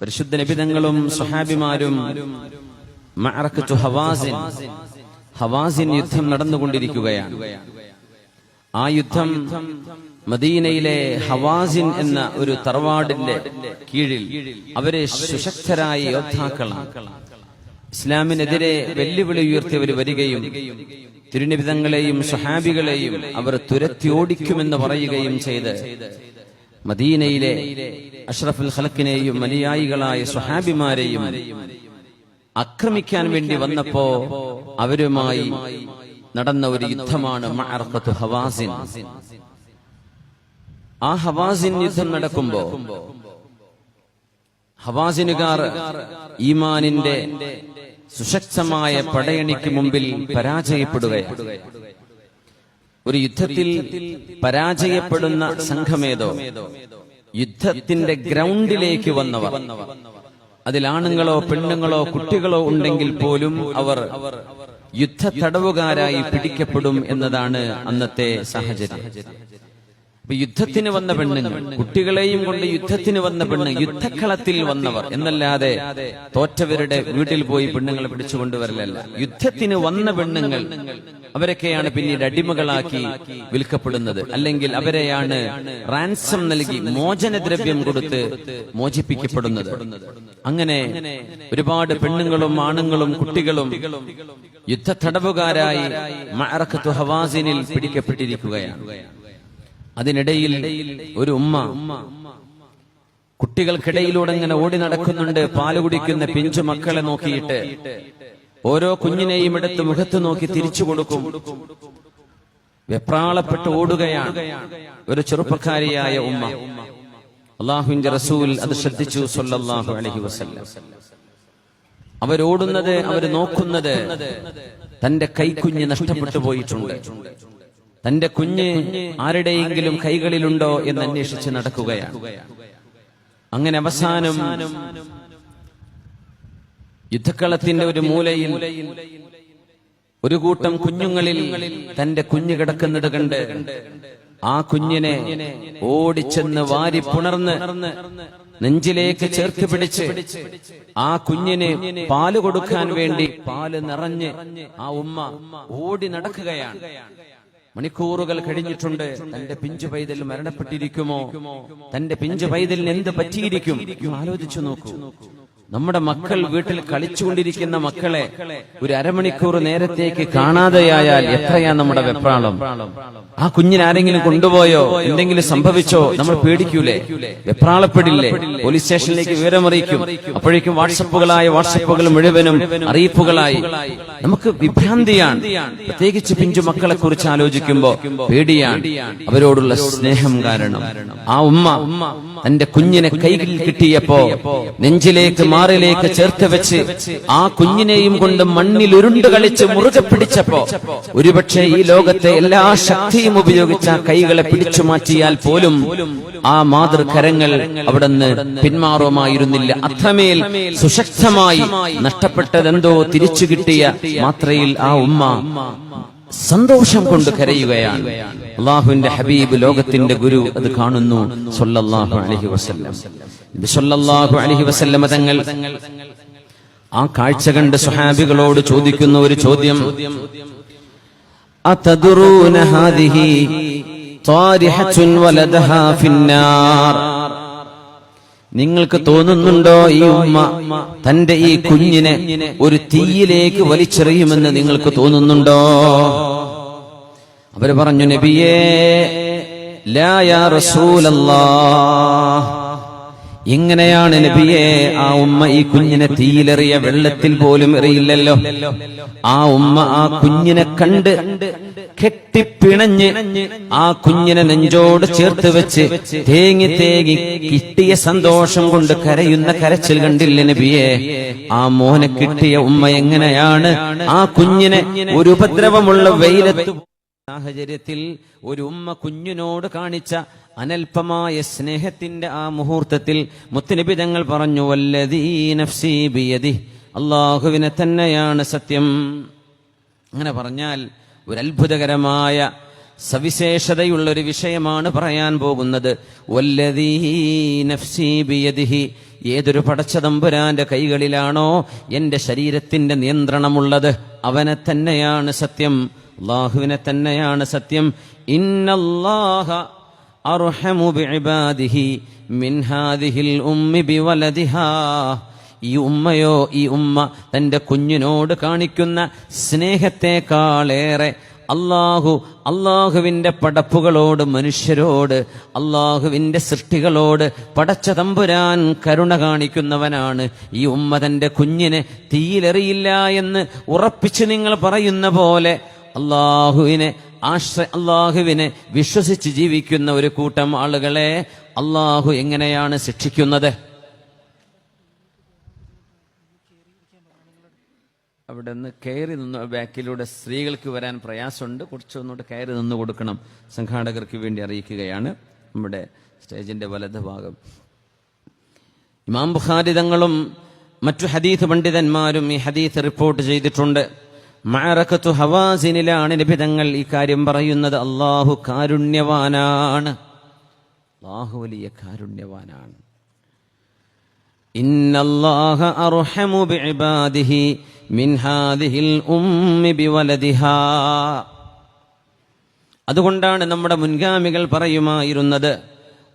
പരിശുദ്ധ നബിതങ്ങളും സ്വഹാബിമാരും മഅറക്കത്തു ഹവാസിൻ യുദ്ധം നടന്നുകൊണ്ടിരിക്കുകയാണ്. ആ യുദ്ധം മദീനയിലെ ഹവാസിൻ എന്ന ഒരു തറവാടിന്റെ കീഴിൽ അവരെ സുശക്തരായ യോദ്ധാക്കളാണ്. ഇസ്ലാമിനെതിരെ വെല്ലുവിളി ഉയർത്തിയവർ വരികയും തിരുനിബിതങ്ങളെയും സ്വഹാബികളെയും അവർ തുരത്തി ഓടിക്കുമെന്ന് പറയുകയും ചെയ്ത് മദീനയിലെ അഷ്റഫുൽ ഖൽഖിനെയും അനുയായികളായ സ്വഹാബിമാരെയും ആക്രമിക്കാൻ വേണ്ടി വന്നപ്പോ അവരുമായി നടന്ന ഒരു യുദ്ധമാണ് മഅറഖത്തു ഹവാസിൻ. ആ ഹവാസിൻ യുദ്ധം നടക്കുമ്പോ ഹവാസിനുകാർ ഈമാനിന്റെ സുശക്തമായ പടയണിക്ക് മുമ്പിൽ പരാജയപ്പെടുകയാണ്. ഒരു യുദ്ധത്തിൽ പരാജയപ്പെടുന്ന സംഘമേതോ യുദ്ധത്തിന്റെ ഗ്രൗണ്ടിലേക്ക് വന്നവർ, അതിലാണുങ്ങളോ പെണ്ണുങ്ങളോ കുട്ടികളോ ഉണ്ടെങ്കിൽ പോലും അവർ യുദ്ധ തടവുകാരായി പിടിക്കപ്പെടും എന്നതാണ് അന്നത്തെ സാഹചര്യം. യുദ്ധത്തിന് വന്ന പെണ്ണുങ്ങൾ, കുട്ടികളെയും കൊണ്ട് യുദ്ധത്തിന് വന്ന പെണ്ണ്, യുദ്ധക്കളത്തിൽ വന്നവർ എന്നല്ലാതെ തോറ്റവരുടെ വീട്ടിൽ പോയി പെണ്ണുങ്ങളെ പിടിച്ചുകൊണ്ടുവരലല്ല. യുദ്ധത്തിന് വന്ന പെണ്ണുങ്ങൾ അവരൊക്കെയാണ് പിന്നീട് അടിമകളാക്കി വിൽക്കപ്പെടുന്നത്, അല്ലെങ്കിൽ അവരെയാണ് റാൻസം നൽകി മോചനദ്രവ്യം കൊടുത്ത് മോചിപ്പിക്കപ്പെടുന്നത്. അങ്ങനെ ഒരുപാട് പെണ്ണുങ്ങളും ആണുങ്ങളും കുട്ടികളും യുദ്ധ തടവുകാരായി മഅറഖത്തു ഹവാസിനിൽ പിടിക്കപ്പെട്ടിരിക്കുകയാണ്. അതിനിടയിൽ ഒരു ഉമ്മ കുട്ടികൾക്കിടയിലൂടെ ഇങ്ങനെ ഓടി നടക്കുന്നുണ്ട്. പാല് കുടിക്കുന്ന പിഞ്ചു മക്കളെ നോക്കിയിട്ട് ഓരോ കുഞ്ഞിനെയും എടുത്ത് മുഖത്ത് നോക്കി തിരിച്ചു കൊടുക്കും. വെപ്രാളപ്പെട്ട് ഓടുകയാണ് ഒരു ചെറുപ്പക്കാരിയായ ഉമ്മ. അല്ലാഹുവിന്റെ റസൂൽ അത് ശ്രദ്ധിച്ചു സ്വല്ലല്ലാഹു അലൈഹി വസല്ലം. അവരോടുന്നത്, അവര് നോക്കുന്നത് തന്റെ കൈക്കുഞ്ഞ് നഷ്ടപ്പെട്ടു പോയിട്ടുണ്ട്, തന്റെ കുഞ്ഞ് ആരുടെയെങ്കിലും കൈകളിലുണ്ടോ എന്ന് അന്വേഷിച്ച് നടക്കുകയാണ്. അങ്ങനെ അവസാനം യുദ്ധക്കളത്തിന്റെ ഒരു മൂലയിൽ ഒരു കൂട്ടം കുഞ്ഞുങ്ങളിൽ തന്റെ കുഞ്ഞ് കിടക്കുന്നത് കണ്ട് ആ കുഞ്ഞിനെ ഓടിച്ചെന്ന് വാരി പുണർന്ന് നെഞ്ചിലേക്ക് ചേർത്ത് പിടിച്ച് ആ കുഞ്ഞിന് പാല് കൊടുക്കാൻ വേണ്ടി പാല് നിറഞ്ഞ് ആ ഉമ്മ ഓടി നടക്കുകയാണ്. മണിക്കൂറുകൾ കഴിഞ്ഞിട്ടുണ്ട്. തന്റെ പിഞ്ചു പൈതൽ മരണപ്പെട്ടിരിക്കുമോ? തന്റെ പിഞ്ചു പൈതലിന് എന്ത് പറ്റിയിരിക്കും? ആലോചിച്ചു നോക്കൂ. നമ്മുടെ മക്കൾ വീട്ടിൽ കളിച്ചുകൊണ്ടിരിക്കുന്ന മക്കളെ ഒരു അരമണിക്കൂർ നേരത്തേക്ക് കാണാതെയായാൽ എത്രയാ നമ്മുടെ വെപ്രാളം. ആ കുഞ്ഞിനെ ആരെങ്കിലും കൊണ്ടുപോയോ, എന്തെങ്കിലും സംഭവിച്ചോ, നമ്മൾ പേടിക്കൂലേ? വെപ്രാളപ്പെടില്ലേ? പോലീസ് സ്റ്റേഷനിലേക്ക് വിവരമറിയിക്കും. അപ്പോഴേക്കും വാട്സപ്പുകൾ മുഴുവനും അറിയിപ്പുകളായി. നമുക്ക് വിഭ്രാന്തിയാണ്. പ്രത്യേകിച്ച് പിഞ്ചു മക്കളെ കുറിച്ച് ആലോചിക്കുമ്പോ പേടിയാണ്. അവരോടുള്ള സ്നേഹം കാരണം ആ ഉമ്മ തന്റെ കുഞ്ഞിനെ കൈയിൽ കിട്ടിയപ്പോ നെഞ്ചിലേക്ക് മാറിലേക്ക് ചേർത്ത് വെച്ച് ആ കുഞ്ഞിനെയും കൊണ്ട് മണ്ണിൽ ഉരുണ്ടു കളിച്ച് മുറുകെ പിടിച്ചപ്പോ ഒരുപക്ഷെ ഈ ലോകത്തെ എല്ലാ ശക്തിയും ഉപയോഗിച്ച കൈകളെ പിടിച്ചു മാറ്റിയാൽ പോലും ആ മാതൃകരങ്ങൾ അവിടുന്ന് പിന്മാറുമായിരുന്നില്ല. അത്രമേൽ സുശക്തമായി നഷ്ടപ്പെട്ടതെന്തോ തിരിച്ചു കിട്ടിയ മാത്രയിൽ ആ ഉമ്മ സന്തോഷം കൊണ്ട് കരയുകയാണ്. അല്ലാഹുവിന്റെ ഹബീബ്, ലോകത്തിന്റെ ഗുരു അത് കാണുന്നു സ്വല്ലല്ലാഹു അലൈഹി വസല്ലം. സ്വല്ലല്ലാഹു അലൈഹി വസല്ലം തങ്ങൾ ആ കാഴ്ച കണ്ട് സ്വഹാബികളോട് ചോദിക്കുന്ന ഒരു ചോദ്യം, അതദറൂന ഹാദിഹി താരിഹത്തുൻ വലദഹാ ഫിന്നാർ. നിങ്ങൾക്ക് തോന്നുന്നുണ്ടോ ഈ ഉമ്മ തന്റെ ഈ കുഞ്ഞിനെ ഒരു തീയിലേക്ക് വലിച്ചെറിയുമെന്ന് നിങ്ങൾക്ക് തോന്നുന്നുണ്ടോ? അവര് പറഞ്ഞു, നബിയേ ലാ യാ റസൂലല്ലാഹ്. എങ്ങനെയാണ് നബിയേ ആ ഉമ്മ ഈ കുഞ്ഞിനെ തീയിലെറിയ? വെള്ളത്തിൽ പോലും എറിയില്ലല്ലോ. ആ ഉമ്മ ആ കുഞ്ഞിനെ കണ്ട് കെട്ടിപ്പിണഞ്ഞ് ആ കുഞ്ഞിനെ നെഞ്ചോട് ചേർത്ത് വെച്ച് തേങ്ങി കിട്ടിയ സന്തോഷം കൊണ്ട് കരയുന്ന കരച്ചിൽ കണ്ടില്ല നബിയേ? ആ മോനെ കിട്ടിയ ഉമ്മ എങ്ങനെയാണ് ആ കുഞ്ഞിനെ ഒരു ഉപദ്രവമുള്ള വെയിലത്ത് സാഹചര്യത്തിൽ ഒരു ഉമ്മ കുഞ്ഞിനോട് കാണിച്ച അനൽപമായ സ്നേഹത്തിന്റെ ആ മുഹൂർത്തത്തിൽ മുത്തുനബി തങ്ങൾ പറഞ്ഞു, വല്ലദീ നഫ്സി ബിയദിഹി, അല്ലാഹുവിനെ തന്നെയാണ് സത്യം. അങ്ങനെ പറഞ്ഞാൽ ഒരു അത്ഭുതകരമായ സവിശേഷതയുള്ള ഒരു വിഷയമാണ് പറയാൻ പോകുന്നത്. വല്ലദീ നഫ്സി ബിയദിഹി, ഏതൊരു പടച്ച തമ്പുരാന്റെ കൈകളിലാണോ എന്റെ ശരീരത്തിന്റെ നിയന്ത്രണമുള്ളത് അവനെ തന്നെയാണ് സത്യം, അല്ലാഹുവിനെ തന്നെയാണ് സത്യം. ഇന്നല്ലാഹ അർഹമു ബിഇബാദിഹി മിൻ ഹാദിഹിൽ ഉമ്മി ബിവലദിഹാ. ഈ ഉമ്മയോ, ഈ ഉമ്മ തന്റെ കുഞ്ഞിനോട് കാണിക്കുന്ന സ്നേഹത്തെക്കാളേറെ അള്ളാഹുവിന്റെ പടപ്പുകളോട്, മനുഷ്യരോട്, അള്ളാഹുവിന്റെ സൃഷ്ടികളോട് പടച്ച തമ്പുരാൻ കരുണ കാണിക്കുന്നവനാണ്. ഈ ഉമ്മ തന്റെ കുഞ്ഞിനെ തീയിലെറിയില്ല എന്ന് ഉറപ്പിച്ച് നിങ്ങൾ പറയുന്ന പോലെ അള്ളാഹുവിനെ വിശ്വസിച്ച് ജീവിക്കുന്ന ഒരു കൂട്ടം ആളുകളെ അള്ളാഹു എങ്ങനെയാണ് ശിക്ഷിക്കുന്നത്? അവിടെ നിന്ന് കയറി നിന്ന്, ബാക്കിലൂടെ സ്ത്രീകൾക്ക് വരാൻ പ്രയാസമുണ്ട്, കുറച്ചൊന്നുകൂടെ കയറി നിന്ന് കൊടുക്കണം. സംഘാടകർക്ക് വേണ്ടി അറിയിക്കുകയാണ്. നമ്മുടെ സ്റ്റേജിന്റെ വലത് ഭാഗം. ഇമാം ബുഖാരി തങ്ങളും മറ്റു ഹദീസ് പണ്ഡിതന്മാരും ഈ ഹദീസ് റിപ്പോർട്ട് ചെയ്തിട്ടുണ്ട്. മഅറകത്തു ഹവാസിനിലാണ് നബി തങ്ങൾ ഈ കാര്യം പറയുന്നത്. അല്ലാഹു കാരുണ്യവാനാണ്, അല്ലാഹു വലിയ കാരുണ്യവാനാണ്. ഇന്നല്ലാഹ അർഹമു ബിഇബാദിഹി മിൻ ഹാദിഹിൽ ഉമ്മി ബിവലദിഹാ. അതുകൊണ്ടാണ് നമ്മുടെ മുൻഗാമികൾ പറയുമായിരുന്നത്,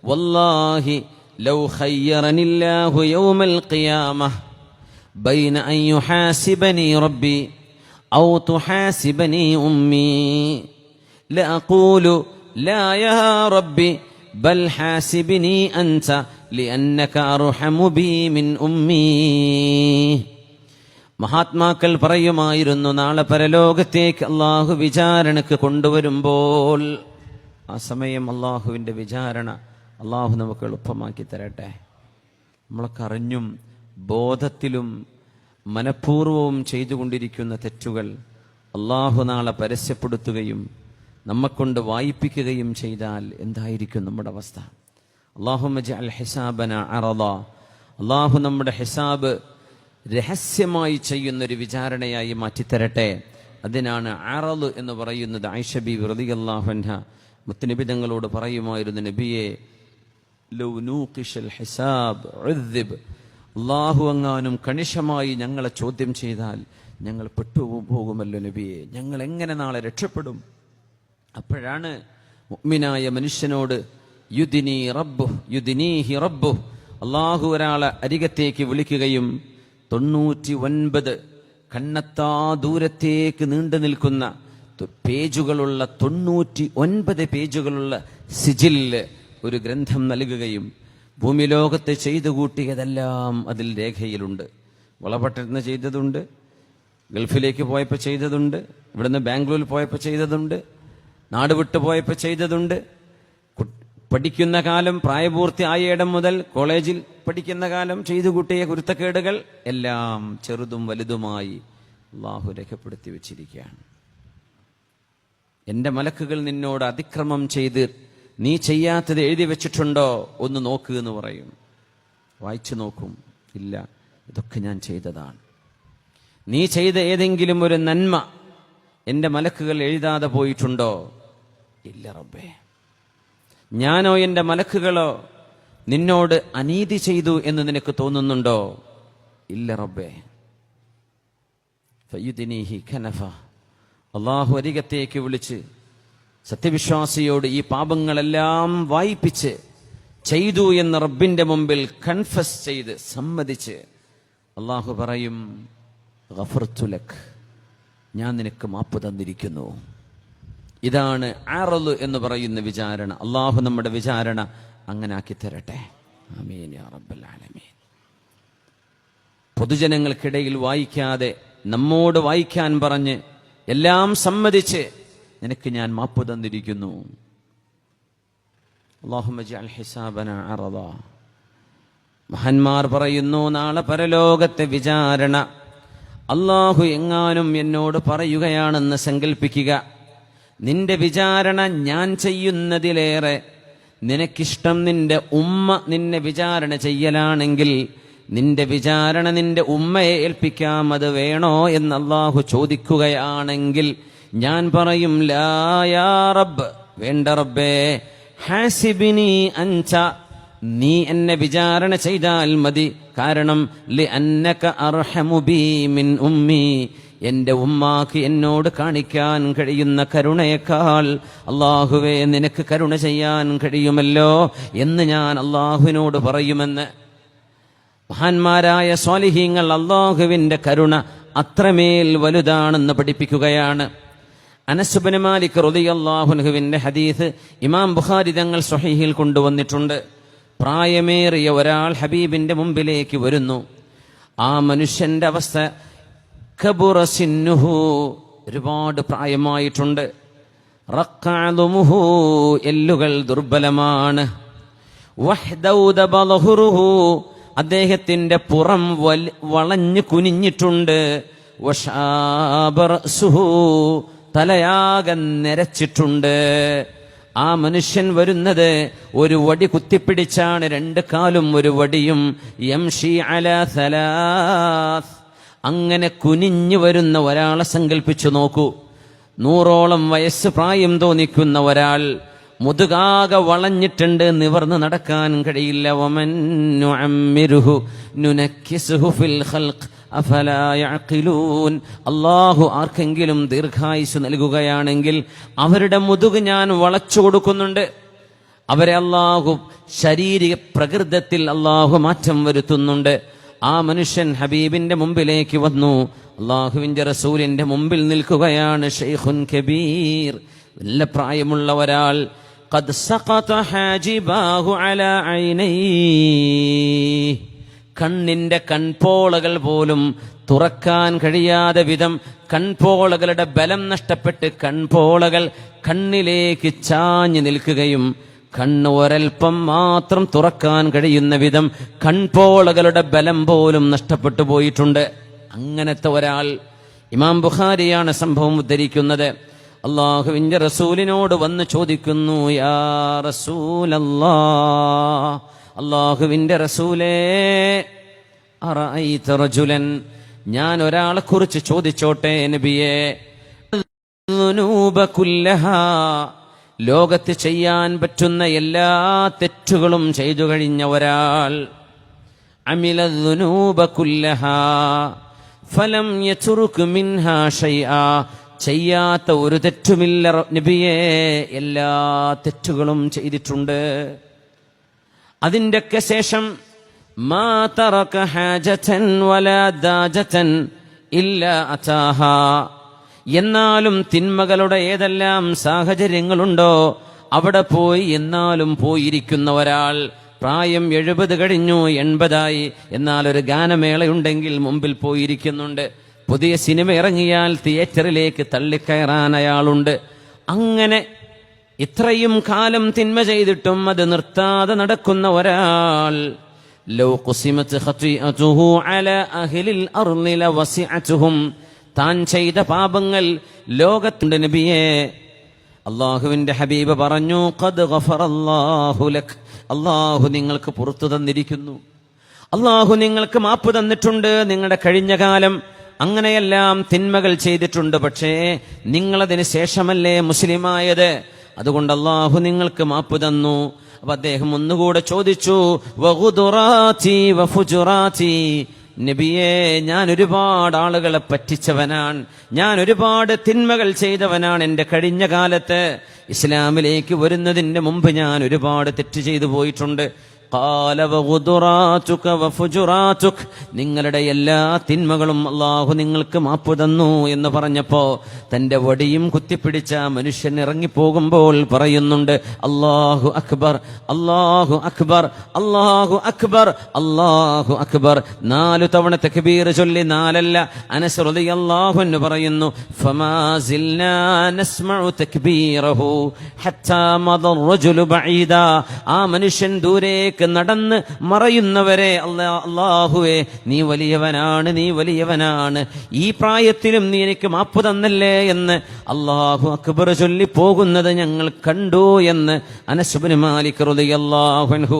വല്ലാഹി ലൗ ഖയ്യറനില്ലാഹു യൗമൽ ഖിയാമഹ ബൈന അൻ യുഹാസിബനി റബ്ബി ഔ തുഹാസിബനി ഉമ്മി ലഅഖൂലു ലാ യാ റബ്ബി ബൽ ഹാസിബനി അൻത ലിഅന്നക അർഹമു ബി മിൻ ഉമ്മി. മഹാത്മാക്കൾ പറയുമായിരുന്നു, നാളെ പരലോകത്തേക്ക് അള്ളാഹു വിചാരണക്ക് കൊണ്ടുവരുമ്പോൾ ആ സമയം അള്ളാഹുവിന്റെ വിചാരണ അള്ളാഹു നമുക്ക് എളുപ്പമാക്കി തരട്ടെ. നമ്മളൊക്കെ അറിഞ്ഞും ബോധത്തിലും മനഃപൂർവവും ചെയ്തുകൊണ്ടിരിക്കുന്ന തെറ്റുകൾ അള്ളാഹു നാളെ പരസ്യപ്പെടുത്തുകയും നമ്മെക്കൊണ്ട് വായിപ്പിക്കുകയും ചെയ്താൽ എന്തായിരിക്കും നമ്മുടെ അവസ്ഥ? അല്ലാഹുമ്മ ജഅൽ ഹിസാബന അറദ. അള്ളാഹു നമ്മുടെ ഹിസാബ് രഹസ്യമായി ചെയ്യുന്നൊരു വിചാരണയായി മാറ്റിത്തരട്ടെ. അതിനാണ് അറദ് എന്ന് പറയുന്നത്. ആയിഷ ബീവി റളിയല്ലാഹു അൻഹ മുത്തുനബി തങ്ങളോട് പറയുമായിരുന്നു, നബിയെ ലൗ നൂഖിഷൽ ഹിസാബ് ഉദ്ദിബ്. അള്ളാഹു എങ്ങാനും കണിശമായി ഞങ്ങളെ ചോദ്യം ചെയ്താൽ ഞങ്ങൾ പെട്ടുപോകുമല്ലോ നബിയെ, ഞങ്ങൾ എങ്ങനെ നാളെ രക്ഷപ്പെടും? അപ്പോഴാണ് മുഅ്മിനായ മനുഷ്യനോട് യുദിനീഹി റബ്ബു, അള്ളാഹു ഒരാളെ അരികത്തേക്ക് വിളിക്കുകയും 99 കണ്ണെത്താ ദൂരത്തേക്ക് നീണ്ടു നിൽക്കുന്ന പേജുകളുള്ള 99 പേജുകളുള്ള സിജില് ഒരു ഗ്രന്ഥം നൽകുകയും ഭൂമി ലോകത്ത് ചെയ്തു കൂട്ടിയതെല്ലാം അതിൽ രേഖയിലുണ്ട്. വളപട്ടണത്തിന് ചെയ്തതുണ്ട്, ഗൾഫിലേക്ക് പോയപ്പോൾ ചെയ്തതുണ്ട്, ഇവിടുന്ന് ബാംഗ്ലൂരിൽ പോയപ്പോൾ ചെയ്തതുണ്ട്, നാട് വിട്ടു പോയപ്പോൾ ചെയ്തതുണ്ട്, പഠിക്കുന്ന കാലം പ്രായപൂർത്തി ആയ ഇടം മുതൽ കോളേജിൽ പഠിക്കുന്ന കാലം ചെയ്തു കൂട്ടിയ കുരുത്തക്കേടുകൾ എല്ലാം ചെറുതും വലുതുമായി അള്ളാഹു രേഖപ്പെടുത്തി വെച്ചിരിക്കുകയാണ്. എന്റെ മലക്കുകൾ നിന്നോട് അതിക്രമം ചെയ്ത് നീ ചെയ്യാത്തത് എഴുതി വെച്ചിട്ടുണ്ടോ ഒന്ന് നോക്ക് എന്ന് പറയും. വായിച്ചു നോക്കും, ഇല്ല, ഇതൊക്കെ ഞാൻ ചെയ്തതാണ്. നീ ചെയ്ത ഏതെങ്കിലും ഒരു നന്മ എന്റെ മലക്കുകൾ എഴുതാതെ പോയിട്ടുണ്ടോ? ഇല്ല റബ്ബേ. ഞാനോ എന്റെ മലക്കുകളോ നിന്നോട് അനീതി ചെയ്തു എന്ന് നിനക്ക് തോന്നുന്നുണ്ടോ? ഇല്ല റബ്ബേ. ഫയുദിനീഹി ഖനഫ. അള്ളാഹു അരികത്തേക്ക് വിളിച്ച് സത്യവിശ്വാസിയോട് ഈ പാപങ്ങളെല്ലാം വായിപ്പിച്ച് ചെയ്തു എന്ന് റബ്ബിന്റെ മുമ്പിൽ കൺഫസ് ചെയ്ത് സമ്മതിച്ച് അള്ളാഹു പറയും, ഗഫർതു ലക്, ഞാൻ നിനക്ക് മാപ്പ് തന്നിരിക്കുന്നു. ഇതാണ് അറള് എന്ന് പറയുന്ന വിചാരണ. അള്ളാഹു നമ്മുടെ വിചാരണ അങ്ങനെ ആക്കി തരട്ടെ. ആമീൻ യാ റബ്ബൽ ആലമീൻ. പൊതുജനങ്ങൾക്കിടയിൽ വായിക്കാതെ നമ്മോട് വായിക്കാൻ പറഞ്ഞ് എല്ലാം സമ്മതിച്ച് നിനക്ക് ഞാൻ മാപ്പ് തന്നിരിക്കുന്നു. അല്ലാഹുമ്മ ജഅൽ ഹിസാബന അറദ. മഹാന്മാർ പറയുന്നു, നാളെ പരലോകത്തെ വിചാരണ അള്ളാഹു എങ്ങാനും എന്നോട് പറയുകയാണെന്ന് സങ്കല്പിക്കുക. നിന്റെ വിചാരണ ഞാൻ ചെയ്യുന്നതിലേറെ നിനക്കിഷ്ടം നിന്റെ ഉമ്മ നിന്നെ വിചാരണ ചെയ്യലാണെങ്കിൽ നിന്റെ വിചാരണ നിന്റെ ഉമ്മയെ ഏൽപ്പിക്കാം, അത് വേണോ എന്ന് അള്ളാഹു ചോദിക്കുകയാണെങ്കിൽ ഞാൻ പറയും, ലാ യാ റബ്ബ്, വേണ്ട റബ്ബേ, ഹാസിബിനി അൻത, നീ എന്നെ വിചാരണ ചെയ്താൽ മതി. കാരണം ലിഅന്നക അർഹമു ബി മിൻ ഉമ്മി, എന്റെ ഉമ്മാക്ക് എന്നോട് കാണിക്കാൻ കഴിയുന്ന കരുണയേക്കാൾ അള്ളാഹുവേ നിനക്ക് കരുണ ചെയ്യാൻ കഴിയുമല്ലോ എന്ന് ഞാൻ അള്ളാഹുവിനോട് പറയുമെന്ന്. മഹാന്മാരായ സ്വാലിഹീങ്ങൾ അള്ളാഹുവിന്റെ കരുണ അത്രമേൽ വലുതാണെന്ന് പഠിപ്പിക്കുകയാണ്. അനസ് ഇബ്നു മാലിക് റളിയല്ലാഹു അൻഹുവിന്റെ ഹദീസ് ഇമാം ബുഖാരി തങ്ങൾ സ്വഹീഹിൽ കൊണ്ടുവന്നിട്ടുണ്ട്. പ്രായമേറിയ ഒരാൾ ഹബീബിന്റെ മുമ്പിലേക്ക് വരുന്നു. ആ മനുഷ്യന്റെ അവസ്ഥ കബുറ സിന്നുഹു, ഒരുപാട് പ്രായമായിട്ടുണ്ട്. റഖഅദുമുഹു, എല്ലുകൾ ദുർബലമാണ്. വഹ്ദൗദ ബളഹുറുഹു, അദ്ദേഹത്തിന്റെ പുറം വളഞ്ഞു കുനിഞ്ഞിട്ടുണ്ട്. വശാബ റഅ്സുഹു, തലയാകെ നരച്ചിട്ടുണ്ട്. ആ മനുഷ്യൻ വരുന്നത് ഒരു വടി കുത്തിപ്പിടിച്ചാണ്, രണ്ട് കാലും ഒരു വടിയും. യംഷി അലാ സലാസ്, അങ്ങനെ കുനിഞ്ഞു വരുന്ന ഒരാളെ സങ്കല്പിച്ചു നോക്കൂ. 100ഓളം വയസ്സ് പ്രായം തോന്നിക്കുന്ന ഒരാൾ, മുതുകാകെ വളഞ്ഞിട്ടുണ്ട്, നിവർന്ന് നടക്കാൻ കഴിയില്ല. വമൻ നുഅമ്മിറുഹു നുനക്കിസുഹു ഫിൽ ഖൽഖ് അഫലാ യഅഖിലൂൻ, അല്ലാഹു ആർക്കെങ്കിലും ദീർഘായുസ് നൽകുകയാണെങ്കിൽ അവരുടെ മുതുക് ഞാൻ വളച്ചു കൊടുക്കുന്നുണ്ട്. അവരെ അല്ലാഹു ശാരീരിക പ്രകൃതത്തിൽ അല്ലാഹു മാറ്റം വരുത്തുന്നുണ്ട്. ആ മനുഷ്യൻ ഹബീബിന്റെ മുമ്പിലേക്ക് വന്നു. അല്ലാഹുവിന്റെ റസൂലിന്റെ മുമ്പിൽ നിൽക്കുകയാണ്. ശൈഖുൻ കബീർ, നല്ല പ്രായമുള്ള ഒരാൾ. ഖദ് സഖത ഹാജിബാഹു അലാ ഐനൈഹി, കണ്ണിന്റെ കൺപോളകൾ പോലും തുറക്കാൻ കഴിയാതെ വിധം കൺപോളകളുടെ ബലം നഷ്ടപ്പെട്ട് കൺപോളകൾ കണ്ണിലേക്ക് ചാഞ്ഞു നിൽക്കുകയും കണ്ണ് ഒരൽപ്പം മാത്രം തുറക്കാൻ കഴിയുന്ന വിധം കൺപോളകളുടെ ബലം പോലും നഷ്ടപ്പെട്ടു പോയിട്ടുണ്ട്. അങ്ങനത്തെ ഒരാൾ. ഇമാം ബുഖാരിയാണ് സംഭവം ഉദ്ധരിക്കുന്നത്. അള്ളാഹുവിന്റെ റസൂലിനോട് വന്ന് ചോദിക്കുന്നു, യാ റസൂലല്ലാഹ്, അള്ളാഹുവിന്റെ റസൂലേ, അറഅയ്ത റജുലൻ, ഞാൻ ഒരാളെ കുറിച്ച് ചോദിച്ചോട്ടെ നബിയേ. ദുനൂബ കുല്ലഹാ, ലോകത്ത് ചെയ്യാൻ പറ്റുന്ന എല്ലാ തെറ്റുകളും ചെയ്തു കഴിഞ്ഞ ഒരാൾ. അമില ദുനൂബ കുല്ലഹാ ഫലം യതുറുക് മിൻഹാ ശൈആ, ചെയ്യാത്ത ഒരു തെറ്റുമില്ല നബിയേ, എല്ലാ തെറ്റുകളും ചെയ്തിട്ടുണ്ട്. അതിന്റെയൊക്കെ ശേഷം മാ തറക ഹാജതൻ വലാ ദാജതൻ ഇല്ലാ അതാഹാ, എന്നാലും തിന്മകളുടെ ഏതെല്ലാം സാഹചര്യങ്ങളുണ്ടോ അവിടെ പോയി എന്നാലും പോയിരിക്കുന്ന ഒരാൾ. പ്രായം 70 കഴിഞ്ഞു, 80ആയി, എന്നാൽ ഒരു ഗാനമേളയുണ്ടെങ്കിൽ മുമ്പിൽ പോയിരിക്കുന്നുണ്ട്. പുതിയ സിനിമ ഇറങ്ങിയാൽ തിയേറ്ററിലേക്ക് തള്ളിക്കയറാൻ അയാളുണ്ട്. അങ്ങനെ ഇത്രയും കാലം തിന്മ ചെയ്തിട്ടും അത് നിർത്താതെ നടക്കുന്ന ഒരാൾ. ലൗ ഖുസിമത് ഖതിഅതുഹു അലാ അഹ്ലിൽ അർളി ലവസിഅതുഹും, താൻ ചെയ്ത പാപങ്ങൾ ലോകത്തിന്റെ നബിയെ. അള്ളാഹുവിന്റെ ഹബീബ് പറഞ്ഞു, ഖദ് ഗഫറല്ലാഹു ലക്, അള്ളാഹു നിങ്ങൾക്ക് പുറത്തു തന്നിരിക്കുന്നു, അള്ളാഹു നിങ്ങൾക്ക് മാപ്പ് തന്നിട്ടുണ്ട്. നിങ്ങളുടെ കഴിഞ്ഞ കാലം അങ്ങനെയെല്ലാം തിന്മകൾ ചെയ്തിട്ടുണ്ട്, പക്ഷേ നിങ്ങളതിന് ശേഷമല്ലേ മുസ്ലിമായത്, അതുകൊണ്ട് അള്ളാഹു നിങ്ങൾക്ക് മാപ്പ് തന്നു. അപ്പൊ അദ്ദേഹം ഒന്നുകൂടെ ചോദിച്ചു, വഗുദുറാതി വഫുജുറാതി, നബിയേ, ഞാൻ ഒരുപാട് ആളുകളെ പറ്റിച്ചവനാണ്, ഞാൻ ഒരുപാട് തിന്മകൾ ചെയ്തവനാണ്. എന്റെ കഴിഞ്ഞ കാലത്ത് ഇസ്ലാമിലേക്ക് വരുന്നതിന് മുമ്പ് ഞാൻ ഒരുപാട് തെറ്റ് ചെയ്തു പോയിട്ടുണ്ട്. ഖാല വഗുദുറാതുക വഫുജുറാതുക, നിങ്ങളുടെ എല്ലാ തിന്മകളും അല്ലാഹു നിങ്ങൾക്ക് മാപ്പ് തന്നു എന്ന് പറഞ്ഞപ്പോ തന്റെ വടിയും കുത്തിപ്പിടിച്ച മനുഷ്യൻ ഇറങ്ങിപ്പോകുമ്പോൾ പറയുന്നുണ്ട്, അല്ലാഹു അക്ബർ, അല്ലാഹു അക്ബർ, അല്ലാഹു അക്ബർ, അല്ലാഹു അക്ബർ. 4 തവണ തക്ബീർ ചൊല്ലി, 4 അല്ല. അനസ് റളിയല്ലാഹു അൻഹു പറയുന്നു, ഫമാ സിൽനാ നസ്മഉ തക്ബീറഹു ഹത്താ മദ റജുലു ബഈദാ, ആ മനുഷ്യൻ ദൂരേക്ക് നടന്ന് മറയുന്നവരെ അല്ലാഹുവേ നീ വലിയവനാണ്, നീ വലിയവനാണ്, ഈ പ്രായത്തിലും നീ എനിക്ക് മാപ്പ് തന്നല്ലേ എന്ന് അല്ലാഹു അക്ബർ ചൊല്ലി പോകുന്നത് ഞങ്ങൾ കണ്ടു എന്ന് അനസ് ഇബ്നു മാലിക് റളിയല്ലാഹു അൻഹു